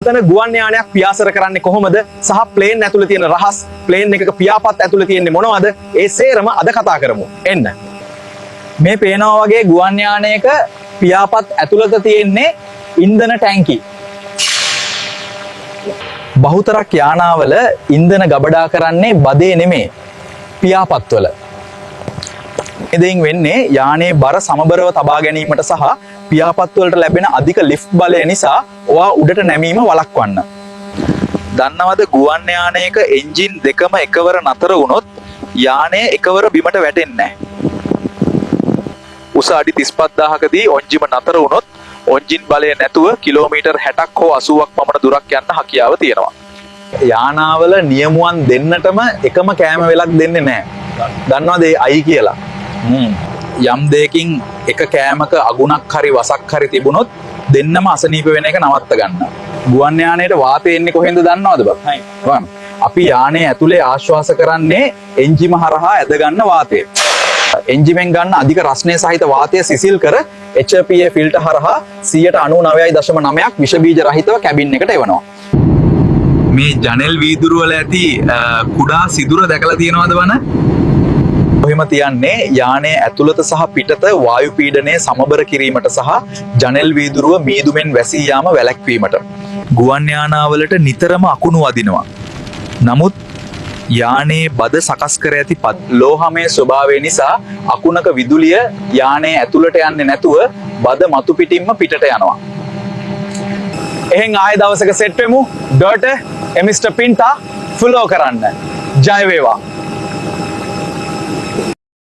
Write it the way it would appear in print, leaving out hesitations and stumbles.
ඔතන ගුවන් යානයක් පියාසර කරන්නේ කොහොමද? සහ ප්ලේන් ඇතුලේ තියෙන රහස්, ප්ලේන් එකක පියාපත් ඇතුලේ තියෙන්නේ මොනවද? ඒ සේරම අද කතා කරමු. එන්න. මේ පේනවා වගේ ගුවන් යානයක පියාපත් ඇතුළත තියෙන්නේ ඉන්ධන ටැංකි. බහුතරක් යානාවල ඉන්ධන ගබඩා කරන්නේ බදේ නෙමේ, පියාපත්වල. එදින් වෙන්නේ යානයේ බර සමබරව තබා ගැනීමට සහ පියාපත්වලට ලැබෙන අධික ලිෆ්ට් බලය නිසා ඔයා උඩට නැමීම වළක්වන්න. දන්නවද ගුවන් යානයක එන්ජින් දෙකම එකවර නතර වුණොත් යානය එකවර බිමට වැටෙන්නේ නැහැ. උස අඩි 35000කදී ඔන්ජිම නතර වුණොත් ඔන්ජින් බලය නැතුව කිලෝමීටර් 60ක් හෝ 80ක් පමණ දුරක් යන්න හැකියාව තියෙනවා. යානාවල නියමුවන් දෙන්නටම එකම කෑම වෙලක් දෙන්නේ නැහැ. දන්නවද ඒ අයි කියලා? යම් දෙයකින් එක කෑමක අගුණක් හරි වසක් හරි තිබුණොත් දෙන්නම අසනීප වෙන එක නවත්ත ගන්න. ගුවන් යානයේට වාතය එන්නේ කොහෙන්ද දන්නවද බං? අපි යානයේ ඇතුලේ ආශ්වාස කරන්නේ එන්ජිම හරහා ඇද ගන්න වාතය. එන්ජිමෙන් ගන්න අධික රස්නය සහිත වාතය සිසිල් කර HPA ෆිල්ටර් හරහා 99.9ක් විෂ බීජ රහිතව කැබින් එකට එවනවා. මේ ජනෙල් වීදුරු වල ඇති කුඩා සිදුර දැකලා තියෙනවද වන? ඔහෙම තියන්නේ යානයේ ඇතුළත සහ පිටත වායු පීඩනය සමබර කිරීමට සහ ජනෙල් වීදුරුව මීදුමෙන් වැසී යාම වැළැක්වීමට. ගුවන් යානාවලට නිතරම අකුණු වදිනවා. නමුත් යානයේ බද සකස් කර ඇති ලෝහමය ස්වභාවය නිසා අකුණක විදුලිය යානයේ ඇතුළට යන්නේ නැතුව බද මතු පිටින්ම පිටට යනවා. එහෙන් ආයෙ දවසක සෙට් වෙමු. ඩොට මිස්ටර් පින්ටා ෆලෝ කරන්න. ජය වේවා.